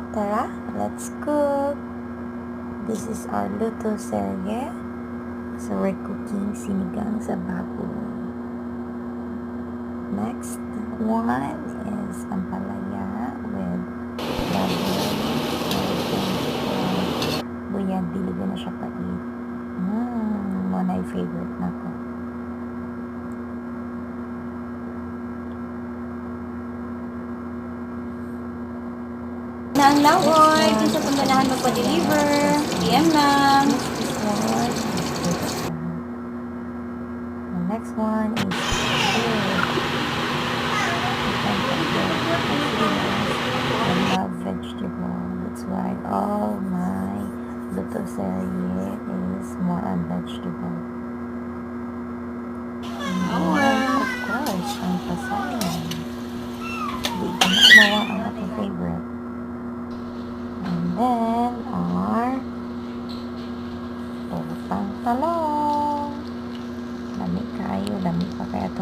Tara, let's cook! This is our luto serye. So we're cooking sinigang sa baboy. Next one is ampalaya with baboy. Buyag, dili ko na siya pait. One ay favorite na ko. Na ang laway, kung sa pagmanahan magpa-deliver, PM lang. The next one is I love vegetable. That's why all my luto serye is more on vegetable. And then, of course, ang pasayan. Hindi ko na mawa ang aking favorite. And then, our utang talong. Lami kayo, lami pa kaya